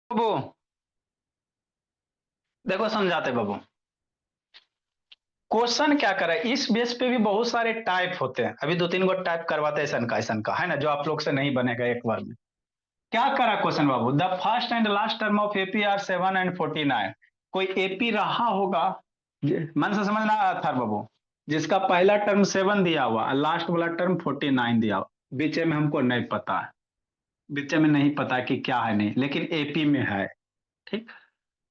बाबू देखो समझाते बाबू। क्वेश्चन क्या करे, इस बेस पे भी बहुत सारे टाइप होते हैं। अभी दो तीन गो टाइप करवाते हैं ऐसा का है ना, जो आप लोग से नहीं बनेगा एक बार में। क्या करा क्वेश्चन बाबू, the first and last term of AP are 7 and 49। कोई एपी रहा होगा, मन से समझना था बाबू। जिसका पहला टर्म 7 दिया हुआ और लास्ट वाला टर्म 49 दिया हुआ। बीच में हमको नहीं पता है, बीच में नहीं पता कि क्या है नहीं, लेकिन एपी में है। ठीक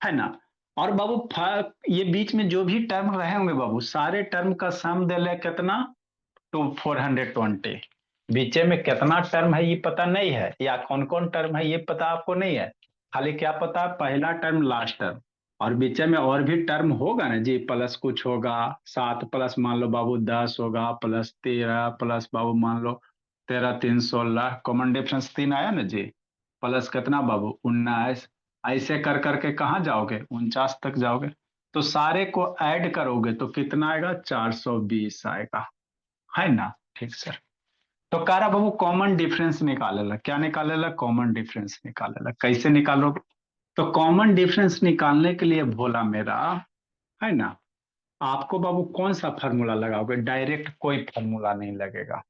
है ना। और बाबू ये बीच में जो भी टर्म रहे होंगे बाबू, सारे टर्म का सम दे ले कितना, टू 420। बीच में कितना टर्म है ये पता नहीं है, या कौन कौन टर्म है ये पता आपको नहीं है। खाली क्या पता है, पहला टर्म लास्ट टर्म। और बीच में और भी टर्म होगा ना जी, प्लस कुछ होगा। 7 प्लस मान लो बाबू 10 होगा, प्लस 13 प्लस बाबू मान लो 13 3 16, कॉमन डिफरेंस 3 आया ना जी। प्लस कितना बाबू 19। ऐसे कर करके कहाँ जाओगे, 49 तक जाओगे। तो सारे को ऐड करोगे तो कितना आएगा, 420 आएगा, है ना। ठीक सर। तो कह रहा बाबू कॉमन डिफरेंस निकालेला, क्या निकालेला, कॉमन डिफरेंस निकालेला। कैसे निकालोगे, तो कॉमन डिफरेंस निकालने के लिए भोला मेरा, है ना, आपको बाबू कौन सा फार्मूला लगाओगे। डायरेक्ट कोई फार्मूला नहीं लगेगा,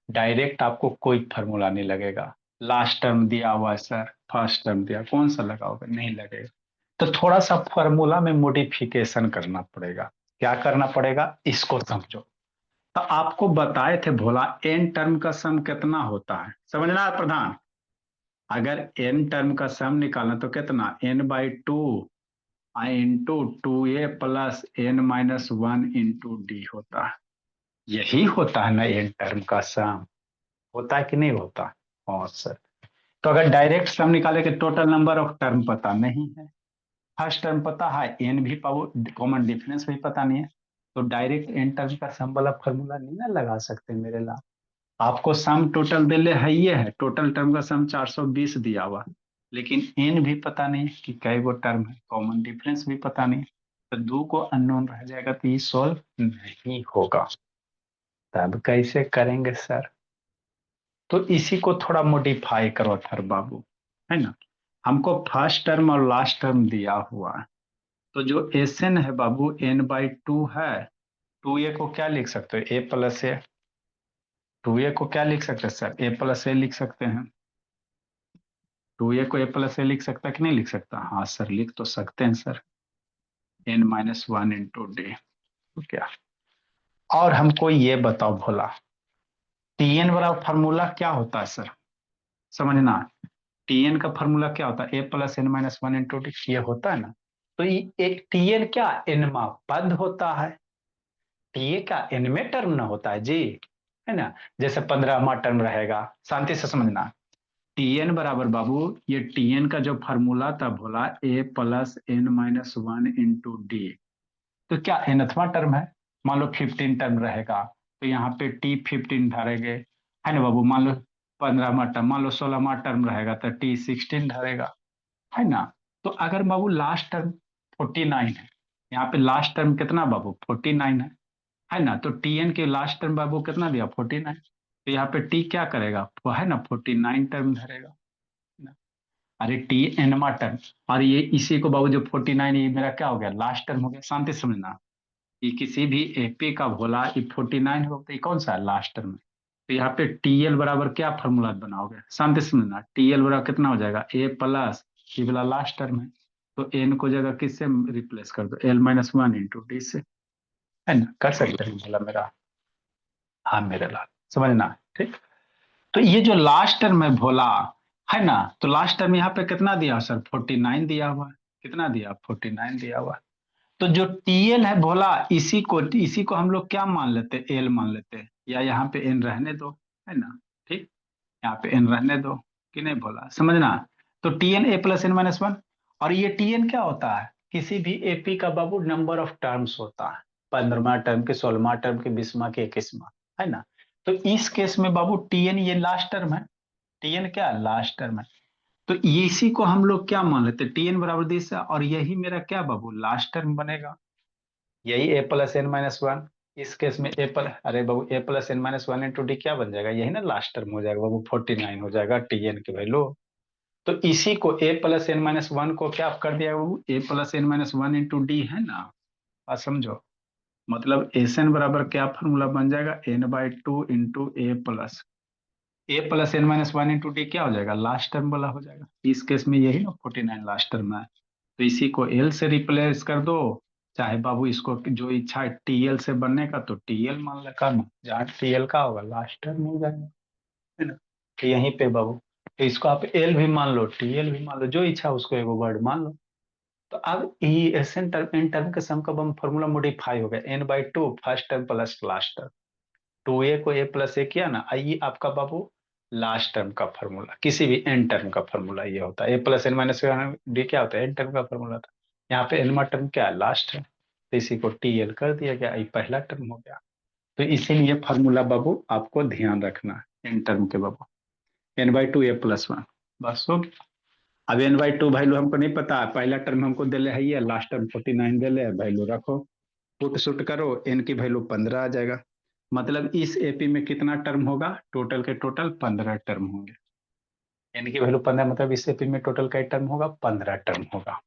डायरेक्ट आपको कोई फार्मूला नहीं लगेगा। लास्ट टर्म दिया हुआ है सर, फर्स्ट टर्म दिया, कौन सा लगाओगे, नहीं लगेगा। तो थोड़ा सा फार्मूला में मॉडिफिकेशन करना पड़ेगा। क्या करना पड़ेगा, इसको समझो। तो आपको बताए थे भोला, एन टर्म का सम कितना होता है, समझना है प्रधान। अगर एन टर्म का सम निकालना तो कितना, n/2 आई into 2a plus n-1 into d होता है। यही होता है ना एन टर्म का सम, होता है कि नहीं होता। हाँ सर। तो अगर डायरेक्ट सम निकाले कि टोटल नंबर ऑफ टर्म पता नहीं है, फर्स्ट टर्म पता है, एन भी पावर, कॉमन डिफरेंस भी पता नहीं है, तो डायरेक्ट एन टर्म का सम वाला फॉर्मूला नहीं ना लगा सकते मेरे लाल। आपको सम टोटल दिले है, ये है टोटल टर्म का सम 420 दिया हुआ, लेकिन एन भी पता नहीं कि कई गो टर्म है, कॉमन डिफरेंस भी पता नहीं। तो दो को अननोन रह जाएगा, तो ये सॉल्व नहीं होगा। तब कैसे करेंगे सर, तो इसी को थोड़ा मॉडिफाई करो थर बाबू, है ना। हमको फर्स्ट टर्म और लास्ट टर्म दिया हुआ है, तो जो एस एन है बाबू n/2 है। 2a को क्या लिख सकते हो, a+a। 2a को क्या लिख सकते हैं सर, a+a लिख सकते हैं। 2a को a+a लिख सकता है कि नहीं लिख सकता, हाँ सर लिख तो सकते हैं सर। n-1 into d। क्या, और हमको ये बताओ भोला, टीएन वाला फार्मूला क्या होता है सर, समझना। टीएन का फार्मूला क्या होता है, a+n-1 इंटू डी, ये होता है ना। तो ये एक टीएन क्या एन में पद होता है, टीए का एन में टर्म ना होता है जी, है ना। जैसे 15वां टर्म रहेगा, शांति से समझना। टीएन बराबर बाबू, ये टीएन का जो फार्मूला था भोला, a+n-1 इंटू डी। तो क्या nthवां टर्म है, मान लो 15 टर्म रहेगा, तो यहाँ पे T15 धरेंगे, है ना बाबू। मान लो 15वां टर्म, मान लो 16वां टर्म रहेगा तो T16 धरेगा, है ना। तो अगर बाबू लास्ट टर्म 49 है, यहाँ पे लास्ट टर्म कितना बाबू 49 है ना। तो टीएन के लास्ट टर्म बाबू कितना दिया 49, तो यहाँ पे टी क्या करेगा, वो है ना 49 टर्म धरेगा ना। अरे टी एनमा टर्म, और ये इसी को बाबू जो 49, ये मेरा क्या हो गया, लास्ट टर्म हो गया। शांति से समझना, ये किसी भी एपी का भोला ये 49 होगा तो ये कौन सा है, लास्ट टर्म है। तो यहाँ पे टीएल बराबर क्या फॉर्मूला बनाओगे, शांति से समझना। टीएल बराबर कितना हो जाएगा, a+ ये वाला लास्ट टर्म है, तो एन को जगह किससे रिप्लेस कर दो, l-1 इंटू डी से, है ना। कर सकते हैं भोला मेरा, हाँ मेरे लाल, समझना। ठीक। तो ये जो लास्ट टर्म है भोला, है ना, तो लास्ट टर्म यहाँ पे कितना दिया सर, 49 दिया हुआ है। कितना दिया, 49 दिया हुआ है। तो जो टीएल है भोला, इसी को हम लोग क्या मान लेते, एल मान लेते, या यहाँ पे एन रहने दो, है ना। ठीक, यहाँ पे एन रहने दो, कि नहीं भोला, समझना। तो टीएन a+n-1, और ये टीएन क्या होता है, किसी भी एपी का बाबू नंबर ऑफ टर्म्स होता है, 15वां टर्म के, 16वां टर्म के, 20वां के, 21वां, है ना। तो इस केस में बाबू टीएन ये लास्ट टर्म है, टीएन क्या लास्ट टर्म है। तो इसी को हम लोग क्या मान लेते, टीएन बराबर दिस है, और यही मेरा क्या बाबू लास्ट टर्म बनेगा, यही a+n-1। इस केस में अरे बाबू a+n-1 इंटू डी क्या बन जाएगा, यही ना लास्ट टर्म हो जाएगा बाबू, 49 हो जाएगा टीएन की वैल्यू। तो इसी को a plus N minus one को क्या कर दिया वो, a plus N minus one into D है ना। बात समझो, मतलब एस एन बराबर क्या फॉर्मूला बन जाएगा, n/2 into A plus N minus one into D क्या हो जाएगा, लास्ट टर्म वाला हो जाएगा। इस केस में यही ना 49 लास्ट टर्म है। तो इसी को एल से रिप्लेस कर दो, चाहे बाबू इसको जो इच्छा है टीएल से बनने का तो टीएल मान लेगा ना, जहाँ टीएल का होगा लास्ट टर्म हो जाएगा, है ना। तो यहीं पे बाबू, तो इसको आप एल भी मान लो टीएल भी मान लो, जो इच्छा उसको एगो वर्ड मान लो। तो अब S n term n term के सम का फॉर्मूला मॉडिफाई हो गया, n/2 first term plus last term, 2a को a प्लस ए किया ना, आइए आपका बाबू लास्ट टर्म का फॉर्मूला, किसी भी एन टर्म का फॉर्मूला ये होता है, a plus N minus d क्या होता है, एन टर्म का फॉर्मूला था। यहाँ पे एनवा टर्म क्या है, लास्ट है, तो इसी को टीएल कर दिया गया, ये पहला टर्म हो गया। तो इसीलिए फॉर्मूला बाबू आपको ध्यान रखना है एन टर्म के बाबू, n/2 a+1, बस हो गया। अब n/2 वैल्यू हमको नहीं पता, पहला टर्म हमको दिले है ये, लास्ट टर्म 49 दिले है, वैल्यू रखो, पुट सुट करो, एन की वैल्यू 15 आ जाएगा। मतलब इस एपी में कितना टर्म होगा, टोटल के टोटल 15 टर्म होंगे। एन की वैल्यू 15, मतलब इस एपी में टोटल का टर्म होगा, 15 टर्म होगा।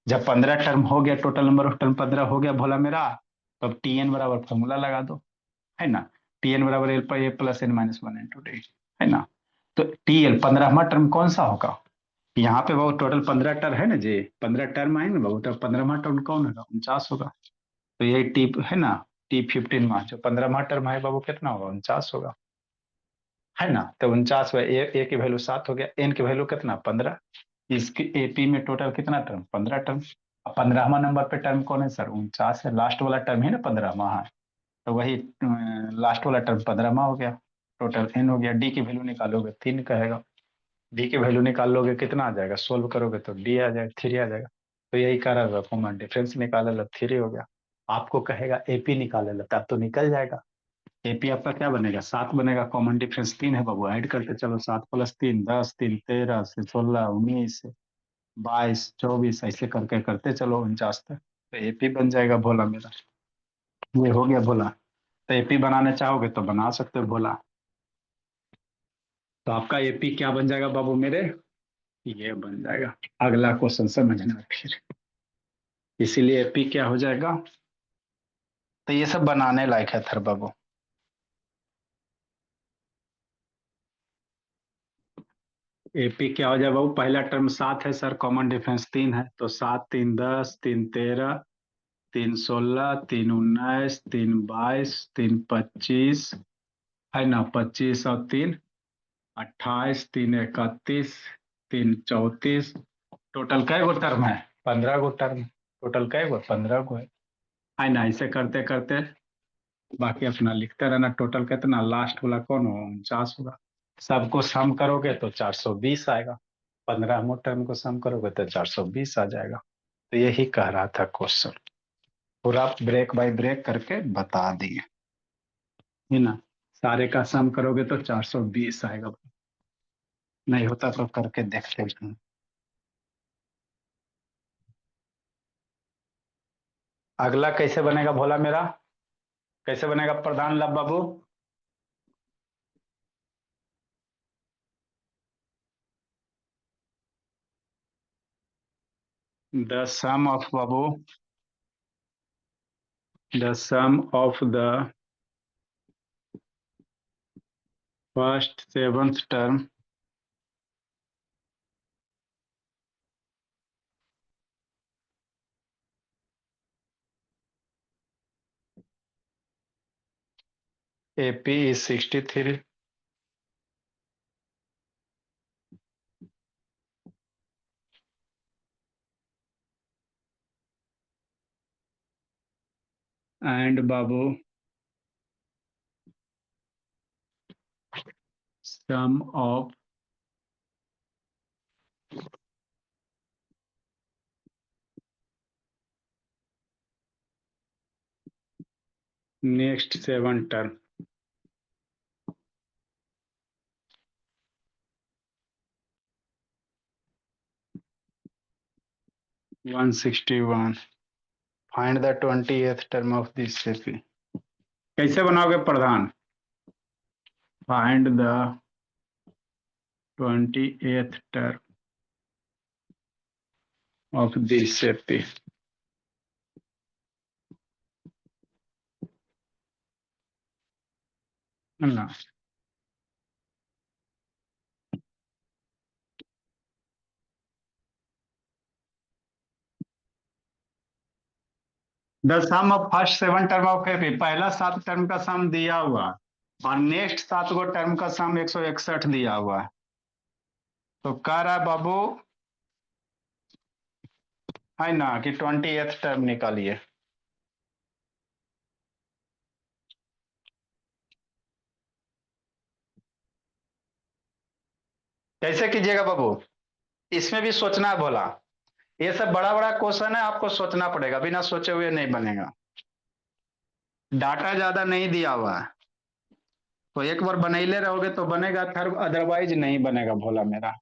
जब 15 टर्म हो गया, टोटल नंबर ऑफ टर्म 15 हो गया भोला मेरा, तो अब टी एन बराबर फॉर्मूला लगा दो, है ना। टी एन बराबर एल पर A plus N minus one into D, है ना। तो टी एल 15वां टर्म कौन सा होगा, यहाँ पे वो टोटल 15 टर्म है ना जी, 15 टर्म आएंगे ना बाबू, तो 15वां टर्म कौन होगा, 49 होगा। तो यही टी है ना, T15 जो 15वां टर्म है बाबू कितना होगा, 49 होगा, है ना। तो 49 में ए की वैल्यू 7 हो गया, एन की वैल्यू कितना 15, इसकी एपी में टोटल कितना टर्म 15 टर्म। अब 15वां नंबर पे टर्म कौन है सर, 49 है, लास्ट वाला टर्म है ना 15वां है, तो वही लास्ट वाला टर्म 15वां हो गया, टोटल एन हो गया। डी की वैल्यू निकालोगे 3 कहेगा, डी की वैल्यू निकाल लोगे कितना आ जाएगा, सोल्व करोगे तो डी आ जाएगा, 3 आ जाएगा। तो यही कारण होगा, कॉमन डिफरेंस निकाले लो 3 हो गया। आपको कहेगा एपी निकाले लो, तब तो निकल जाएगा। एपी आपका क्या बनेगा, 7 बनेगा, कॉमन डिफरेंस 3 है बाबू, ऐड करते चलो, 7+3 10, 3 13 से 16 19 22 24, ऐसे करके करते चलो 49 तक, तो एपी बन जाएगा भोला मेरा। ये हो गया भोला। तो एपी बनाना चाहोगे तो बना सकते हो भोला। तो आपका एपी क्या बन जाएगा बाबू मेरे, ये बन जाएगा। अगला क्वेश्चन समझना फिर, इसीलिए एपी क्या हो जाएगा। तो ये सब बनाने लायक है थर बाबू। एपी क्या हो जाए बाबू, पहला टर्म 7 है सर, कॉमन डिफरेंस 3 है, तो 7 3 10, 3 13, 3 16, 3 19, 3 22, 3 25, है ना, 25 और 3 28, 3 31, 3 34, टोटल कै गो टर्म है, 15 गो टर्म, टोटल कै गो 15 गो है ना। ऐसे करते करते बाकी अपना लिखते रहना, टोटल कितना लास्ट वाला कौन हो, 49 होगा। सबको सम करोगे तो 420 आएगा, 15 टर्म को सम करोगे तो 420 आ जाएगा। तो यही कह रहा था क्वेश्चन, पूरा ब्रेक बाय ब्रेक करके बता दिए, है ना। सारे का सम करोगे तो 420 आएगा, नहीं होता तो करके देखते हैं। अगला कैसे बनेगा भोला मेरा, कैसे बनेगा प्रधान लाभ बाबू। द सम ऑफ बाबू, the sum of the first seventh term AP is 63 and babu sum of next 7 term, 161, find the 20th term of this AP। कैसे बनाओगे प्रधान, find the 20th term of this AP है ना। The sum of first 7 term of AP, पहला 7 term का सम दिया हुआ और next 7 गो term का सम 161 दिया हुआ है। तो कह रहा है बाबू है ना कि 20th टर्म निकालिए। कैसे कीजिएगा बाबू, इसमें भी सोचना है बोला। ये सब बड़ा बड़ा क्वेश्चन है, आपको सोचना पड़ेगा, बिना सोचे हुए नहीं बनेगा। डाटा ज्यादा नहीं दिया हुआ है, तो एक बार बनैले रहोगे तो बनेगा, फिर अदरवाइज नहीं बनेगा भोला मेरा।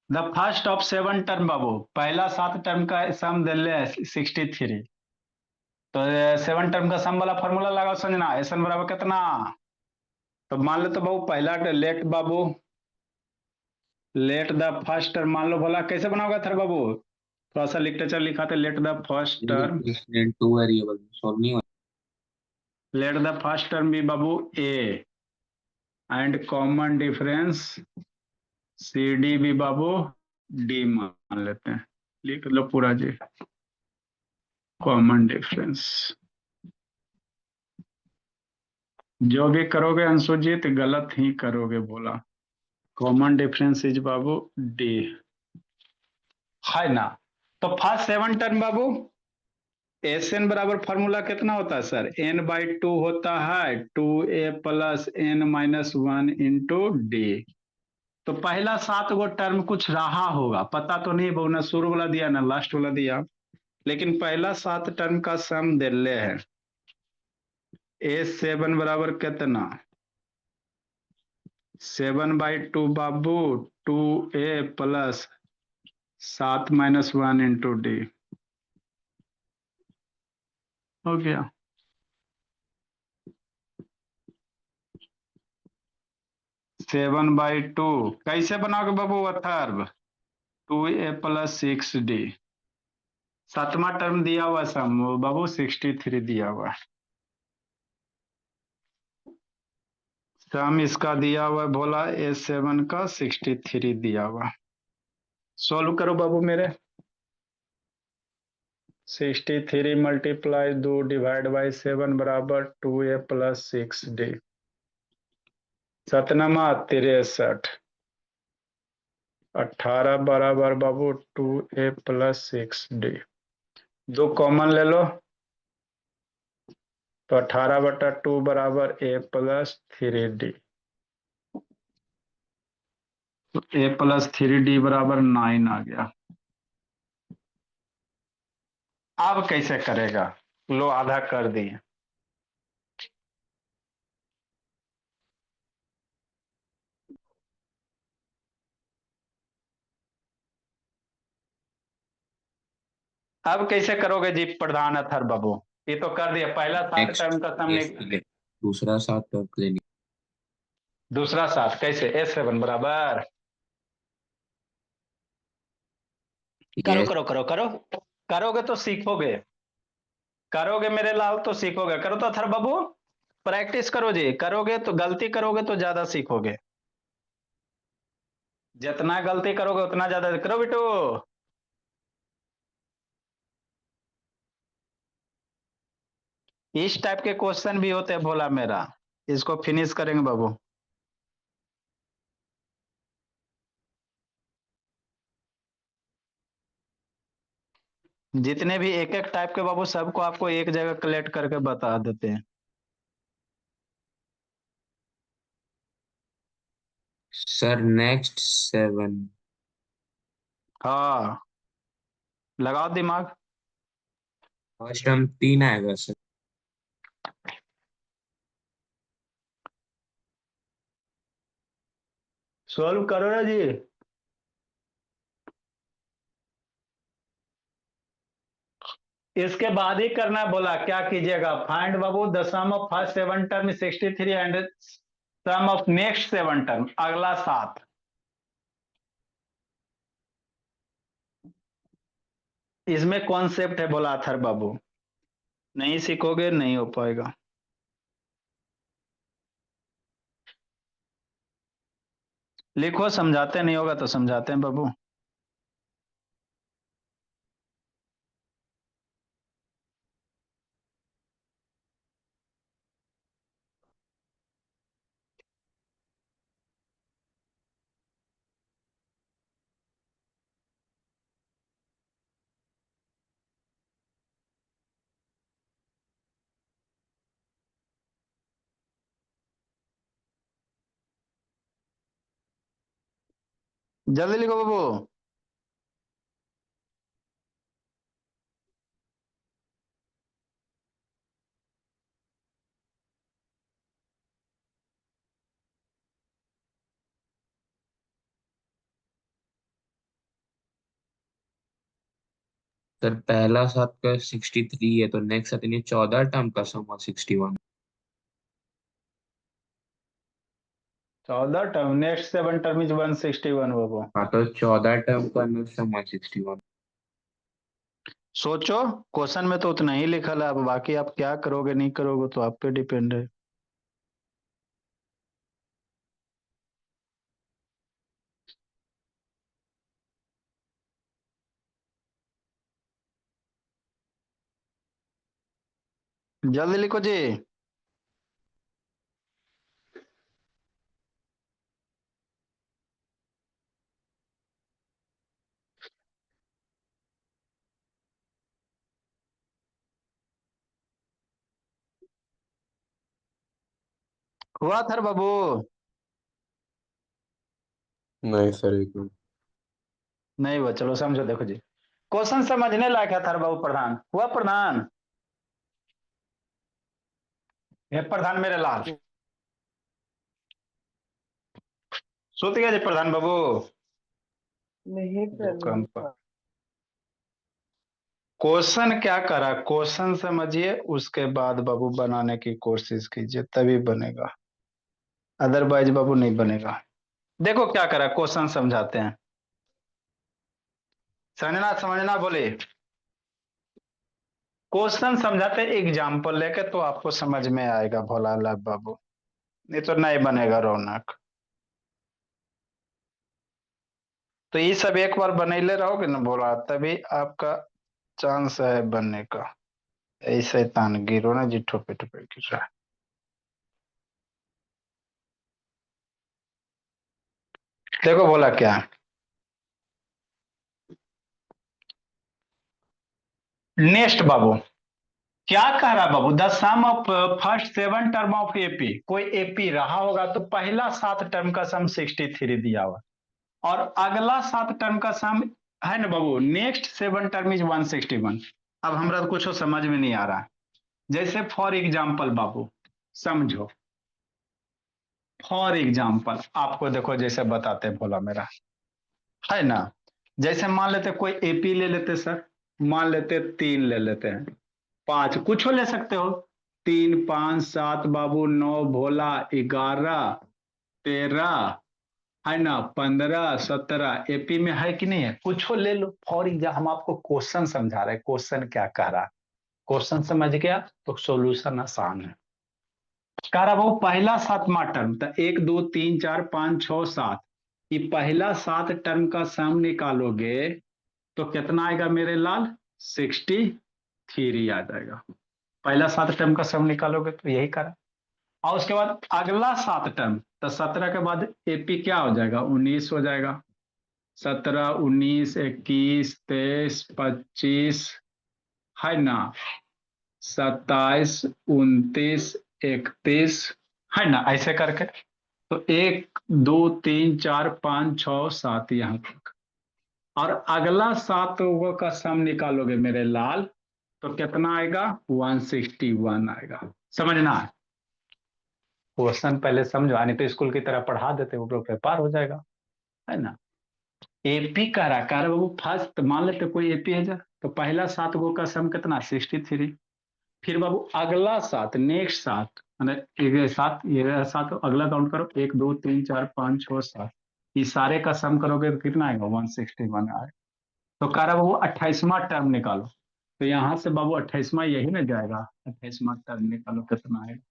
द फर्स्ट ऑफ 7 टर्म बाबू, पहला 7 टर्म का सम दे ले 63। तो 7 टर्म का सम वाला फॉर्मूला लगाओ समझना, एस एन बराबर कितना। तो मान लो तो बाबू पहला लेट बाबू, लेट द फर्स्ट टर्म मान लो भोला, कैसे बनाओगे थर बाबू, थोड़ा सा लिटरेचर लिखा था, let the first term, two variable solve नहीं हुआ। लेट द फर्स्ट टर्म भी बाबू A and common difference C D भी बाबू डी मान लेते हैं, लिख लो पूरा जी। कॉमन डिफरेंस जो भी करोगे अंशुजीत गलत ही करोगे बोला। Common difference is Babu D है ना। तो फर्स्ट 7 टर्म बाबू एस एन बराबर फॉर्मूला कितना होता है सर, एन बाई टू होता है, 2a plus N minus 1 into d. तो पहला 7 गो टर्म कुछ रहा होगा, पता तो नहीं बहु, ना शुरू वाला दिया ना लास्ट वाला दिया, लेकिन पहला 7 टर्म का सम दे ले है। A7 बराबर कितना, 7/2 बाबू 2a प्लस 7 माइनस 1 इंटू डी हो गया। सेवन बाई टू कैसे बनाओगे बाबू अथर्व, 2a प्लस 6d, 7वां टर्म दिया हुआ सम बाबू 63 दिया हुआ, सम इसका दिया हुआ भोला A7 का 63 दिया हुआ। सोल्व करो बाबू मेरे, 63 मल्टीप्लाई 2 डिवाइड बाई 7 बराबर 2a प्लस 6d, 7 63, 18 बराबर बाबू 2a प्लस 6d, 2 कॉमन ले लो तो 18/2 बराबर a प्लस 3d, तो a प्लस 3d बराबर 9 आ गया। अब कैसे करेगा, लो आधा कर दिए। अब कैसे करोगे जी प्रधान अथर बाबू, ये तो कर दिया, पहला 7 नेक्स्ट टर्म का सम दूसरा 7 टर्म ले लिया। दूसरा 7 कैसे, A7 बराबर, करो यस करो करो करो, करोगे तो सीखोगे, करोगे मेरे लाल तो सीखोगे, करो तो अथर बाबू, प्रैक्टिस करो जी, करोगे तो गलती करोगे तो ज्यादा सीखोगे, जितना गलती करोगे उतना ज्यादा करो बेटो। इस टाइप के क्वेश्चन भी होते हैं भोला मेरा, इसको फिनिश करेंगे बाबू। जितने भी एक एक टाइप के बाबू सबको आपको एक जगह कलेक्ट करके बता देते हैं। सर नेक्स्ट 7 हाँ लगाओ दिमाग, फर्स्ट टर्म 3 आएगा सर। सॉल्व करो ना जी। इसके बाद ही करना बोला, क्या कीजिएगा, फाइंड बाबू the sum of first 7 term 63 and sum of next 7 term, अगला 7। इसमें कॉन्सेप्ट है बोला अथर बाबू, नहीं सीखोगे नहीं हो पाएगा। लिखो, समझाते नहीं होगा तो समझाते हैं बाबू। जल्दी लिखो बाबू। सर पहला 7 का 63 है, तो नेक्स्ट आते हैं 14 टर्म का सम हुआ 61। 14 टर्म, नेक्स्ट 7 टर्म इज 161 बाबू। हाँ, तो 14 टर्म का सम हुआ 61। सोचो, क्वेश्चन में तो उतना ही लिखा है, अब बाकी आप क्या करोगे नहीं करोगे तो आप पे डिपेंड है। जल्दी लिखो जी। हुआ थर बाबू? नहीं सर, एक मिनट। नहीं हुआ, चलो समझो, देखो जी। क्वेश्चन समझने लायक है थर बाबू। प्रधान हुआ, प्रधान ये प्रधान मेरे लाल। सोच गया जी प्रधान बाबू। नहीं सर, भूकंप। क्वेश्चन क्या करा, क्वेश्चन समझिए, उसके बाद बाबू बनाने की कोशिश कीजिए, तभी बनेगा, अदरवाइज बाबू नहीं बनेगा। देखो क्या करा, क्वेश्चन समझाते हैं। समझना समझना बोले। क्वेश्चन समझाते एग्जाम्पल लेके, तो आपको समझ में आएगा भोला लाल बाबू, नहीं तो नहीं बनेगा रौनक। तो ये सब एक बार बनैले रहोगे ना भोला, तभी आपका चांस है बनने का। ऐसे तान गिरो ना जी, ठोपे ठोपे गिर रहा है। देखो बोला क्या है। नेक्स्ट बाबू, क्या कह रहा है बाबू, the sum of first 7 term of AP, कोई एपी रहा होगा तो पहला 7 टर्म का सम 63 दिया हुआ, और अगला 7 टर्म का सम है ना बाबू, नेक्स्ट 7 टर्म इज 161। अब हमरा तो कुछ समझ में नहीं आ रहा है। जैसे फॉर एग्जाम्पल बाबू, समझो, फॉर एग्जाम्पल आपको देखो जैसे बताते हैं भोला मेरा, है ना। जैसे मान लेते कोई एपी ले लेते सर, मान लेते 3 ले लेते हैं, 5 कुछ ले सकते हो, 3 5 7 बाबू, 9 भोला, 11 13, है ना, 15 17, एपी में है कि नहीं है, कुछ ले लो। फॉर एग्जाम्पल हम आपको क्वेश्चन समझा रहे हैं, क्वेश्चन क्या कह रहा है, क्वेश्चन समझ गया तो सॉल्यूशन आसान है। कह रहा वो पहला 7वां टर्म, तो 1 2 3 4 5 6 7, ये पहला 7 टर्म का सम निकालोगे तो कितना आएगा मेरे लाल, 63 आ जाएगा। पहला 7 टर्म का सम निकालोगे तो यही करा। और उसके बाद अगला 7 टर्म, तो 17 के बाद एपी क्या हो जाएगा, 19 हो जाएगा। 17 19 21 23 25, है ना, 27 29 31, है ना, ऐसे करके। तो 1 2 3 4 5 6 7 यहाँ तक, और अगला 7 का सम निकालोगे मेरे लाल तो कितना आएगा, 161 आएगा। समझना है, क्वेश्चन पहले समझो, नहीं तो स्कूल की तरह पढ़ा देते वो लोग पार हो जाएगा, है ना। एपी कह रहा बाबू, फर्स्ट मान लेते कोई एपी है जा, तो पहला 7 गो का सम कितना, 63। फिर बाबू अगला 7, नेक्स्ट 7, मतलब ये 7 ये 7, अगला काउंट करो, 1 2 3 4 5 6 7, ये सारे का सम करोगे तो कितना आएगा, 161 आएगा। तो कह रहा बाबू 28वां टर्म निकालो। तो यहाँ से बाबू 28वां यही ना जाएगा, 28वां टर्म निकालो कितना आएगा,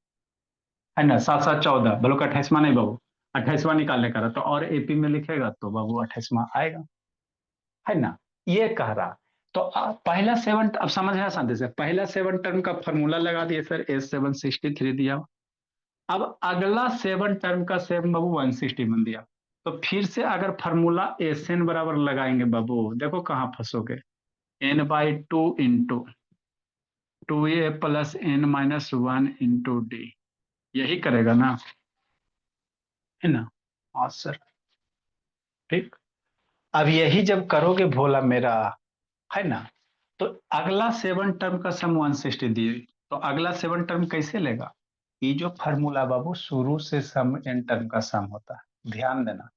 है ना, 7 7 14, बोलो कि 28वां नहीं बाबू, 28वां निकालने का रहा तो और एपी में लिखेगा तो बाबू 28वां आएगा, है ना। ये कह रहा। तो पहला 7, अब समझ है शांति से, पहला 7 टर्म का फॉर्मूला लगा दिए सर, S763 दिया। अब अगला 7 टर्म का 7 बाबू 161 दिया। तो फिर से अगर फॉर्मूला SN बराबर लगाएंगे बाबू, देखो कहाँ फंसोगे, n/2 into 2a plus n-1 into D, यही करेगा ना, है ना। हाँ सर, ठीक। अब यही जब करोगे भोला मेरा, है ना, तो अगला 7 टर्म का सम 160 दिए, तो अगला 7 टर्म कैसे लेगा, ये जो फार्मूला बाबू शुरू से सम एन टर्म का सम होता है, ध्यान देना।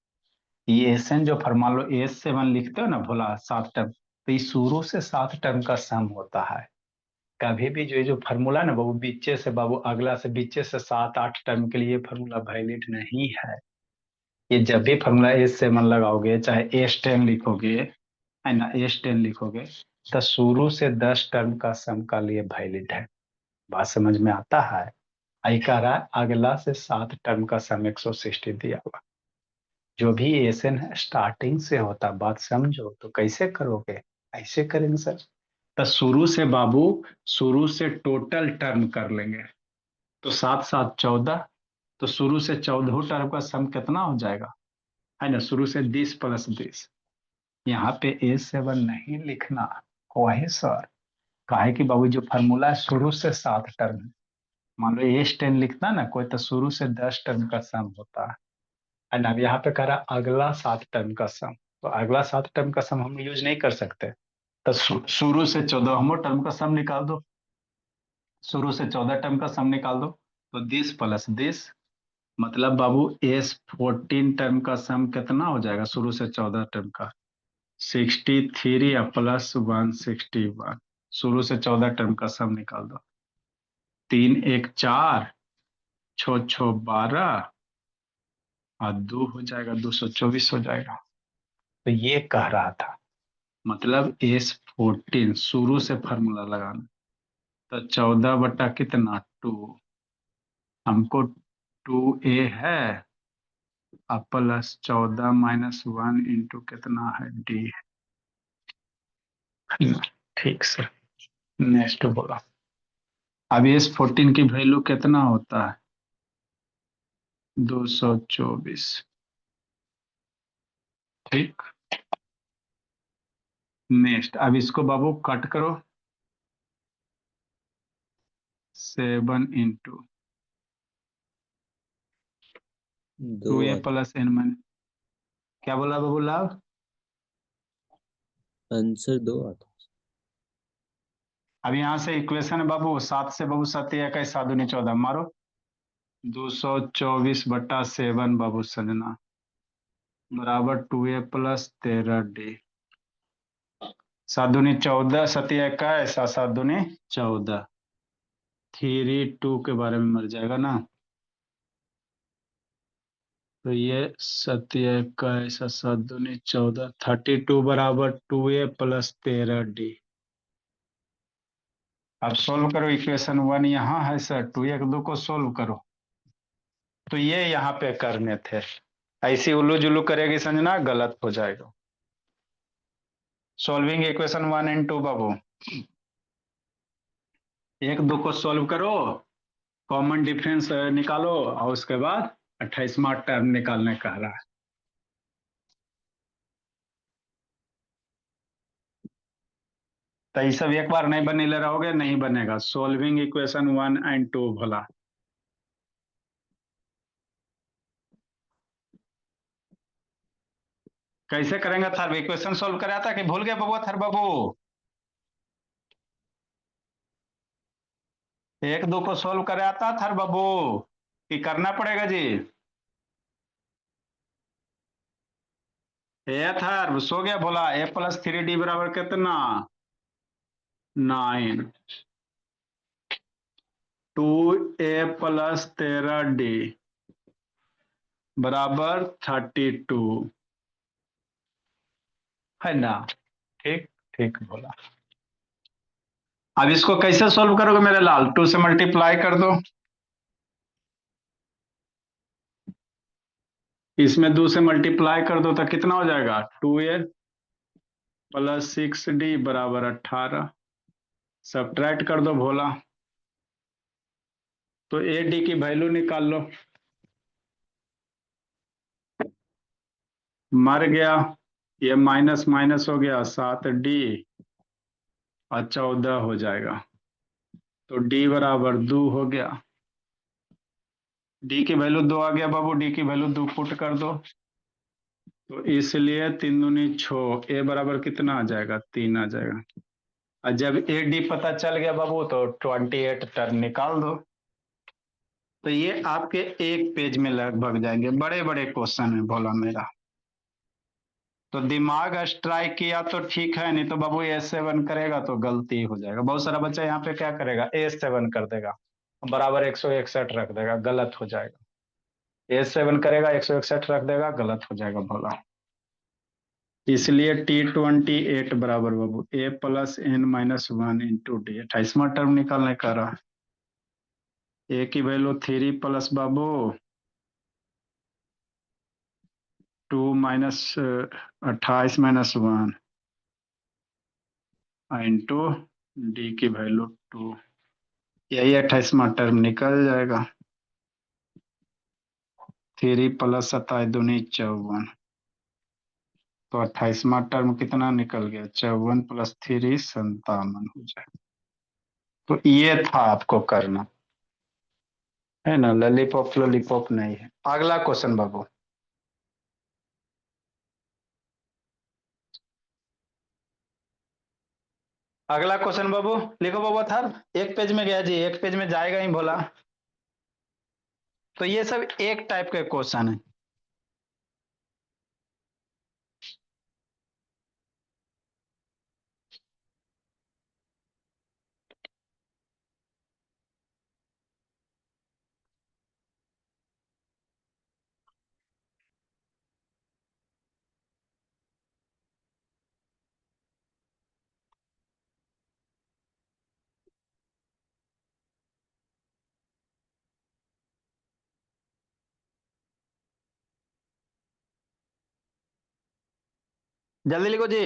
ये एस जो फॉर्मूला लो S7 लिखते हो ना भोला 7 टर्म, तो ये शुरू से 7 टर्म का सम होता है। कभी भी जो ये जो फार्मूला ना बाबू बीचे से बाबू अगला से बीचे से 7 8 टर्म के लिए फार्मूला वैलिड नहीं है। ये जब भी फार्मूला S7 लगाओगे, चाहे S10 लिखोगे, है ना, S10 लिखोगे, तो शुरू से 10 टर्म का सम का लिए वैलिड है। बात समझ में आता है। आई कह रहा है अगला से 7 टर्म का सम 160 दिया हुआ, जो भी एसएन है स्टार्टिंग से होता, बात समझो। तो कैसे करोगे, ऐसे करेंगे सर, तो शुरू से बाबू, शुरू से टोटल टर्म कर लेंगे, तो 7 7 14, तो शुरू से 14 टर्म का सम कितना हो जाएगा, है ना, शुरू से 20 प्लस 20। यहाँ पे A7 नहीं लिखना, वही सर, काहे कि बाबू जो फार्मूला है शुरू से 7 टर्म है, मान लो S10 लिखना ना कोई, तो शुरू से 10 टर्म का सम होता है ना। अब यहाँ पे कह रहा अगला 7 टर्म का सम, तो अगला 7 टर्म का सम हम यूज नहीं कर सकते, तो शुरू से 14 टर्म का सम निकाल दो, शुरू से 14 टर्म का सम निकाल दो, तो 20 प्लस 20, मतलब बाबू S14 टर्म का सम कितना हो जाएगा, शुरू से 14 टर्म का 63 या प्लस 161, शुरू से 14 टर्म का सम निकाल दो, 3 1 4, 6 6 12 और 2 हो जाएगा, 224 हो जाएगा। तो ये कह रहा था, मतलब S14 शुरू से फार्मूला लगाना, तो 14 बटा कितना 2, हमको 2a है और प्लस 14 माइनस 1 इंटू कितना है d, ठीक सर। नेक्स्ट बोला, अब S14 की वैल्यू कितना होता है, 224, ठीक। नेक्स्ट, अब इसको बाबू कट करो, 7 इंटू 2a प्लस n, क्या बोला बाबू लाभ, आंसर 2 आता। अब यहाँ से इक्वेशन है बाबू, 7 से बाबू 7 21 7 दूनी 14 मारो, 224 बटा 7 बाबू सजना बराबर 2a प्लस 13d, 7 दूनी 14 7 21 और 7 दूनी 14, 3 2 के बारे में मर जाएगा ना, तो ये 7 21 और 7 दूनी 14, 32 बराबर 2a प्लस 13d। अब सोल्व करो, इक्वेशन 1 यहाँ है सर, 2 1 2 को सोल्व करो, तो ये यहाँ पे करने थे, ऐसी उल्लू जुल्लू करेगी संजना गलत हो जाएगा। सॉल्विंग इक्वेशन 1 एंड 2 बाबू, 1 2 को सोल्व करो, कॉमन डिफरेंस निकालो और उसके बाद 28वां टर्म निकालने कह रहा है। तो ये सब एक बार नहीं बनी ले रहोगे, नहीं बनेगा। सॉल्विंग इक्वेशन 1 एंड 2 भला, कैसे करेंगे थर, इक्वेशन सोल्व कराया था कि भूल गए बाबू थर बाबू, 1 2 को सोल्व कराया था थर बाबू कि करना पड़ेगा जी, ए थर सो गया बोला, a प्लस 3d बराबर कितना 9, 2a प्लस 13d बराबर 32, है ना। ठीक ठीक बोला। अब इसको कैसे सॉल्व करोगे मेरे लाल? 2 से मल्टीप्लाई कर दो, इसमें 2 से मल्टीप्लाई कर दो तो कितना हो जाएगा? 2a प्लस 6d बराबर 18। सब्ट्रैक्ट कर दो भोला, तो ए डी की वैल्यू निकाल लो। मर गया, ये माइनस माइनस हो गया, 7d और 14 हो जाएगा, तो d बराबर 2 हो गया। d की वैल्यू 2 आ गया बाबू, d की वैल्यू 2 पुट कर दो, तो इसलिए 3 दूनी 6, ए बराबर कितना आ जाएगा? 3 आ जाएगा। और जब ए डी पता चल गया बाबू तो 28 टर्म निकाल दो। तो ये आपके एक पेज में लगभग जाएंगे, बड़े बड़े क्वेश्चन है भोला मेरा। तो दिमाग स्ट्राइक किया तो ठीक है, नहीं तो बाबू A7 करेगा तो गलती हो जाएगा। बहुत सारा बच्चा यहाँ पे क्या करेगा, A7 कर देगा, बराबर 161 रख देगा, गलत हो जाएगा। A7 करेगा 161 रख देगा, गलत हो जाएगा भोला। इसलिए T28 बराबर बाबू A plus n minus 1 into D. 28वां टर्म निकालने का रहा। ए की वैल्यू 3 प्लस बाबू 2 माइनस 28 माइनस 1 इंटू डी की वैल्यू 2, यही 28वां टर्म निकल जाएगा। 3 प्लस 27 दूनी 54, तो 28वां टर्म कितना निकल गया? 54 प्लस 3 57 हो जाएगा। तो ये था आपको करना, है ना? लॉलीपॉप लॉलीपॉप नहीं है। अगला क्वेश्चन बाबू, अगला क्वेश्चन बाबू लिखो बाबू था। एक पेज में गया जी, एक पेज में जाएगा ही बोला। तो ये सब एक टाइप के क्वेश्चन है। जल्दी लिखो जी।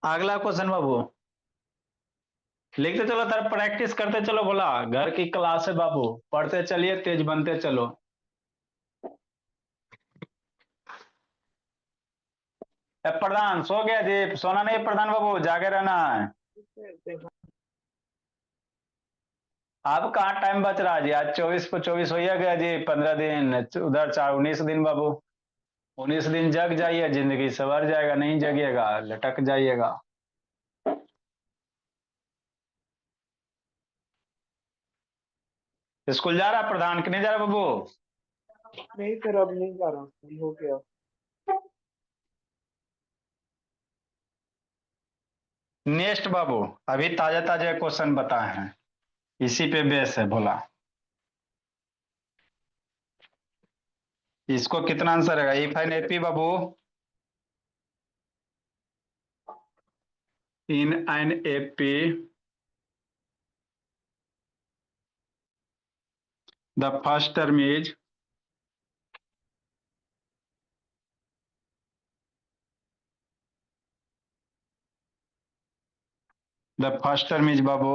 अगला क्वेश्चन बाबू लिखते चलो, तर प्रैक्टिस करते चलो। बोला घर की क्लास है बाबू, पढ़ते चलिए, तेज बनते चलो। प्रधान सो गया जी? सोना नहीं प्रधान बाबू, जागे रहना है। अब कहाँ टाइम बच रहा है जी? आज 24 को 24 हो ही गया जी, 15 दिन उधर 19 दिन बाबू। 19 दिन जग जाइए, जिंदगी सवर जाएगा। नहीं जगिएगा लटक जाइएगा। स्कूल जा रहा प्रधान कि नहीं जा रहा बाबू? नहीं सर, अब नहीं जा रहा, हो गया। नेक्स्ट बाबू, अभी ताजा ताजा क्वेश्चन बताए हैं, इसी पे बेस है भोला। इसको कितना आंसर है? If an AP Babu, in an AP the first term is Babu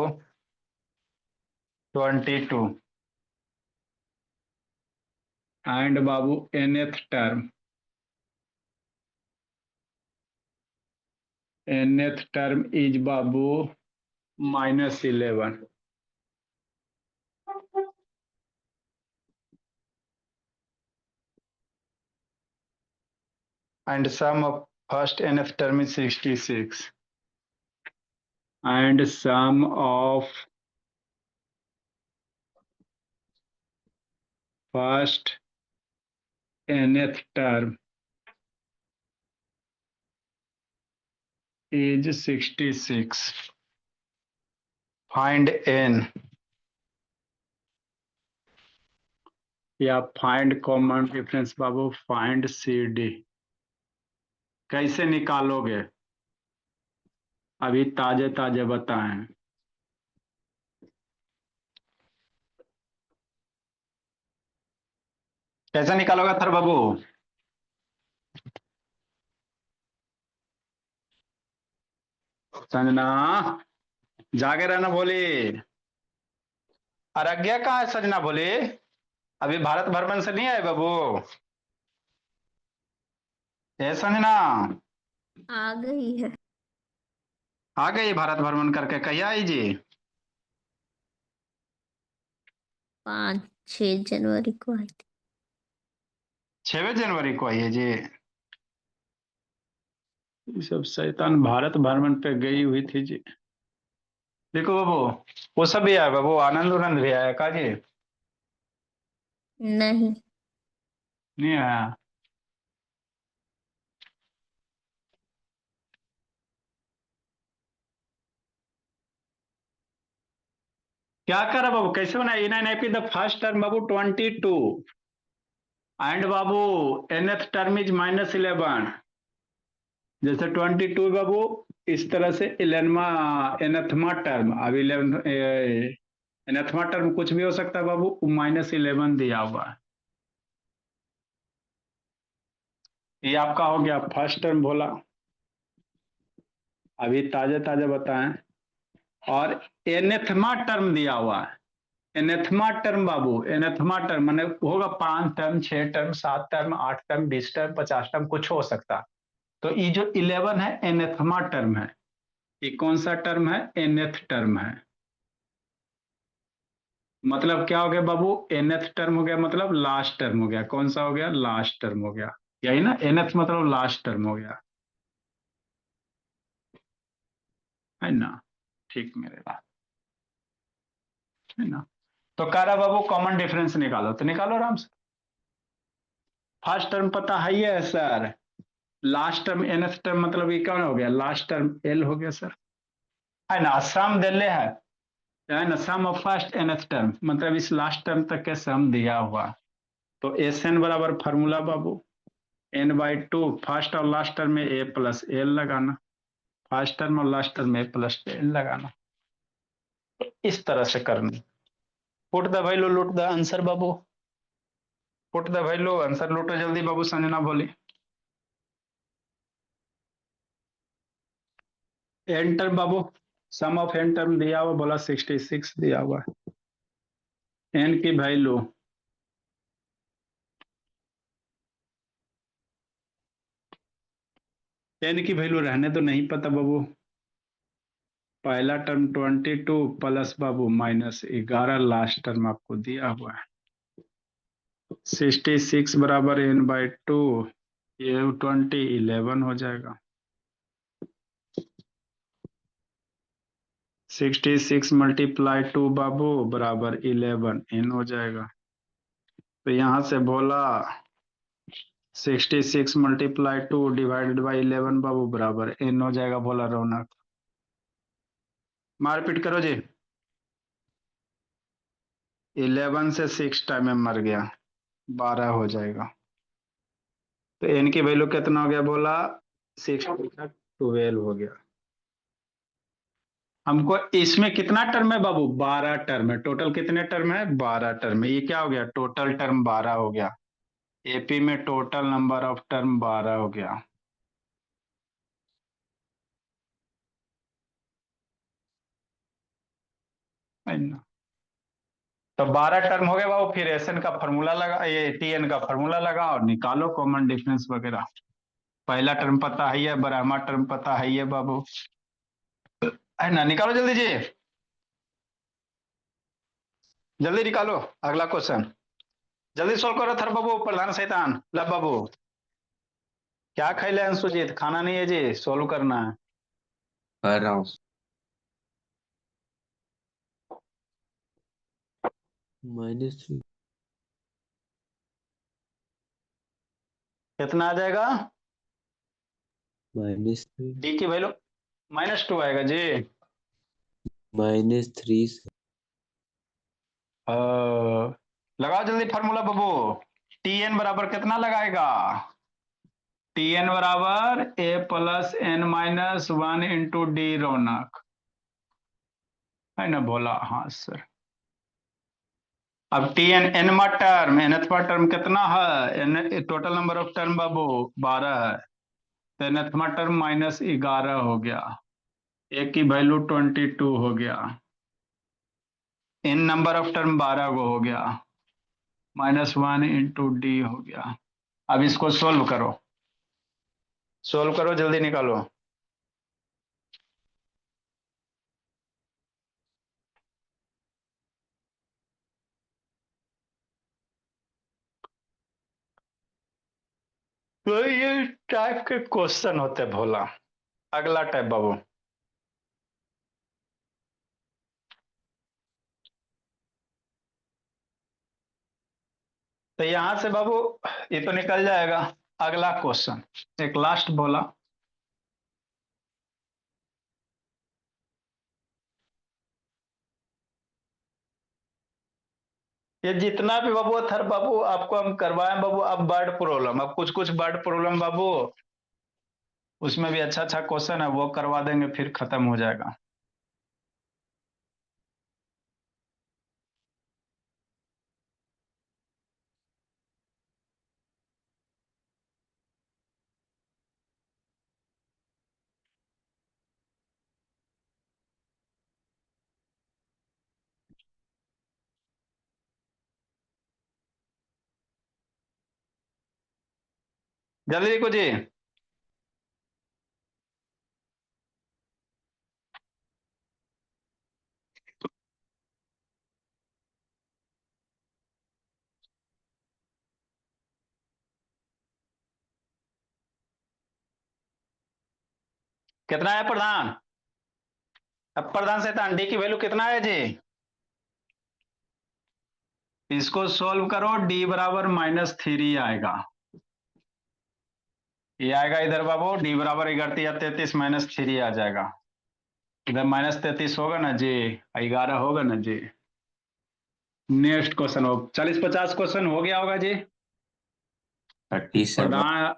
22 and Babu nth term is Babu -11 and sum of first nth term is 66 and sum of first nth term is 66. Find n या find common difference बाबू, find C D कैसे निकालोगे? अभी ताजे ताजे बताएं। कैसे निकालोगे थर बाबू? संजना जागे रहना बोली। आराध्या कहाँ है संजना बोली? अभी भारत भ्रमण से नहीं आए बाबू? ए संजना आ गई है। आ गई भारत भ्रमण करके, कहिया आई जी? 5-6 जनवरी को आई थी। 6 जनवरी को आई है जी। ये सब शैतान भारत भ्रमण पे गई हुई थी जी। देखो बाबू, वो सब भी आया बाबू, आनंद उनंद भी आया का जी? नहीं, नहीं आया। क्या करा बाबू, कैसे बना? In an AP the first term Babu 22 and Babu nth term is -11। जैसे 22 बाबू, इस तरह से 11वां एनथमा टर्म, अब 11 एनथमा टर्म कुछ भी हो सकता है बाबू, -11 दिया हुआ है। ये आपका हो गया फर्स्ट टर्म बोला, अभी ताजे ताजे बताएं। और एनेथमा टर्म दिया हुआ है। एनेथमा टर्म बाबू, एनेथमा टर्म माने होगा 5 term, 6 term, 7 term, 8 term, 20 term, 50 term, कुछ हो सकता। तो ये जो 11 है एनेथमा टर्म है। ये कौन सा टर्म है? एनेथ टर्म है। मतलब क्या हो गया बाबू? एनेथ टर्म हो गया, मतलब लास्ट टर्म हो गया। कौन सा हो गया? लास्ट टर्म हो गया। यही ना, एनेथ मतलब लास्ट टर्म हो गया, है ना? ठीक मेरे बात, है ना? तो कह रहा बाबू कॉमन डिफरेंस निकालो, तो निकालो आराम से। फर्स्ट टर्म पता है ही है sir. Last term nth term मतलब ये कौन हो गया? लास्ट टर्म एल हो गया सर, है ना? सम दिले है ना? सम ऑफ फर्स्ट एनथ टर्म मतलब इस लास्ट टर्म तक के सम दिया हुआ। तो एस एन बराबर फार्मूला बाबू n/2, फर्स्ट और लास्ट टर्म में ए प्लस एल लगाना, फर्स्ट टर्म और लास्ट टर्म में ए प्लस एल लगाना। इस तरह से करना। पुट द वैल्यू, लूट द आंसर बाबू। पुट द वैल्यू, आंसर लूटो जल्दी बाबू, संजना बोली। एन टर्म बाबू, सम ऑफ एन टर्म दिया हुआ, बोला 66 दिया हुआ है। एन की वैल्यू एन की वैल्यू रहने तो नहीं पता बाबू। पहला टर्म 22 प्लस बाबू -11, लास्ट टर्म आपको दिया हुआ है। 66 बराबर n/2, ये 11 हो जाएगा। 66 मल्टीप्लाई 2 बाबू बराबर 11 n हो जाएगा। तो यहां से बोला 66 मल्टीप्लाई 2 डिवाइडेड बाई 11 बाबू बराबर n हो जाएगा। बोला रौनक, मारपीट करो जी। 11 से 6 टाइम में मर गया, 12 हो जाएगा। तो n की वैल्यू कितना हो गया? बोला 6 12 हो गया। हमको इसमें कितना टर्म है बाबू? 12 टर्म है। टोटल कितने टर्म है? 12 टर्म है। ये क्या हो गया? टोटल टर्म 12 हो गया। एपी में टोटल नंबर ऑफ टर्म 12 हो गया। है ना? तो 12 टर्म हो गए बाबू। फिर एसएन का फॉर्मूला लगा, ये टीएन का फॉर्मूला लगा और निकालो कॉमन डिफरेंस वगैरह। पहला टर्म पता है, ब्रह्मा टर्म पता है बाबू, है ना? निकालो जल्दी जी, जल्दी निकालो। अगला क्वेश्चन जल्दी सोल्व करो थर बाबू। प्रधान शैतान लब बाबू, क्या खाइले अंशुजीत? खाना नहीं है जी, सोल्व करना है। कर रहा हूँ। -3 कितना आ जाएगा? -3 डी की वैल्यू -2 आएगा जी। -3 अ, लगाओ जल्दी फार्मूला बाबू। टी एन बराबर कितना लगाएगा? टी एन बराबर A plus N minus one into D Raunak, है ना बोला? हाँ सर। अब टी एन एनवा टर्म, एनथवा टर्म कितना है? N total number of term बाबू 12 है, तो एनथवा टर्म -11 हो गया, ए की वैल्यू 22 हो गया, इन नंबर ऑफ टर्म 12 को हो गया, -1 इंटू डी हो गया। अब इसको सोल्व करो, सोल्व करो जल्दी निकालो। तो ये टाइप के क्वेश्चन होते भोला। अगला टाइप बाबू, तो यहां से बाबू ये तो निकल जाएगा। अगला क्वेश्चन एक लास्ट बोला, ये जितना भी बाबू था बाबू आपको हम करवाएं बाबू। अब वर्ड प्रॉब्लम, अब कुछ कुछ वर्ड प्रॉब्लम बाबू, उसमें भी अच्छा अच्छा क्वेश्चन है, वो करवा देंगे, फिर खत्म हो जाएगा। जल्दी लिखो जी। कितना है प्रधान? अब प्रधान से डी की वैल्यू कितना है जी? इसको सोल्व करो, डी बराबर -3 आएगा। ये आएगा इधर बाबू, डी बराबर 11 या 33 -3 आ जाएगा। इधर -33 होगा ना जी, 11 होगा ना जी। नेक्स्ट क्वेश्चन हो, 40-50 क्वेश्चन हो गया होगा जी। 37। प्रधान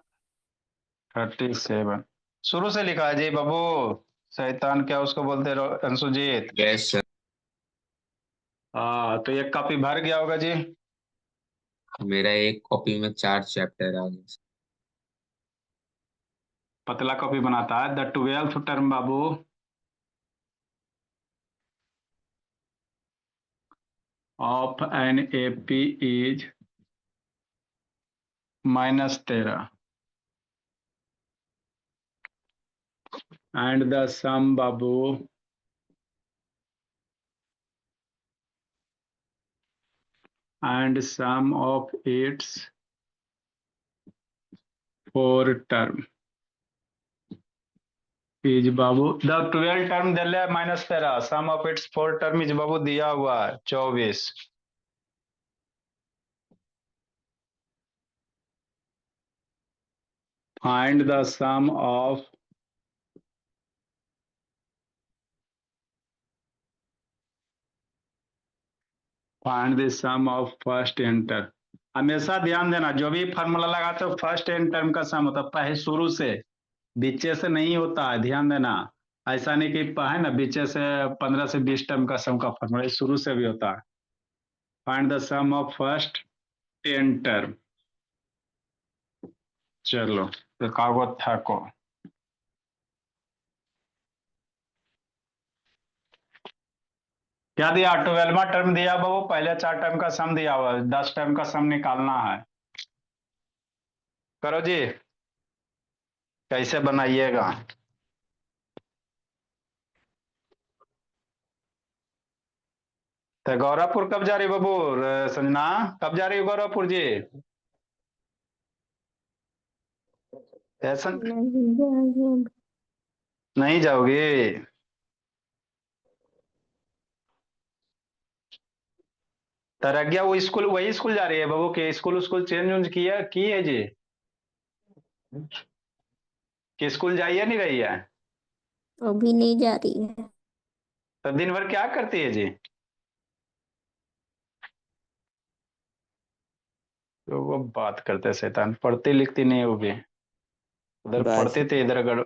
37 शुरू से लिखा है जी बाबू। शैतान क्या उसको बोलते रहो अंशुजीत। Yes sir. हाँ तो एक कॉपी भर गया होगा जी। मेरा एक कॉपी में 4 चैप्टर आ गए सर। पतला कॉपी बनाता है। The 12th term Babu of an AP is -13 and the sum babu and sum of its 4 term is Babu the 12 term दे ले -13, sum of its 4 term is बाबू दिया हुआ है 24। find the sum of find the sum of first n term। हमेशा ध्यान देना, जो भी formula लगाते हो फर्स्ट एन टर्म का सम होता है, पहले शुरू से, बीचे से नहीं होता है, ध्यान देना। ऐसा नहीं कि है ना बीचे से 15 से 20 टर्म का सम का फार्मूला शुरू से भी होता है। Find the sum of first 10 term. चलो तो कागज था को क्या दिया? 12वां टर्म दिया बाबू, पहले 4 टर्म का सम दिया हुआ, 10 टर्म का सम निकालना है। करो जी, कैसे बनाइएगा? तो गौरवपुर कब जा रही बाबू? संजना कब जा रही है गौरवपुर जी? ऐसा नहीं जाएंगे अब। नहीं जाओगी? तरज्ञा वो स्कूल, वही स्कूल जा रही है बाबू के? स्कूल स्कूल चेंज उंज किया की है जी? कि स्कूल जाइए नहीं रही है? अभी नहीं जा रही है। तो दिन भर क्या करती है जी? तो वो बात करते हैं शैतान, पढ़ती लिखती नहीं है वो भी, उधर बस पढ़ते थे इधर अगर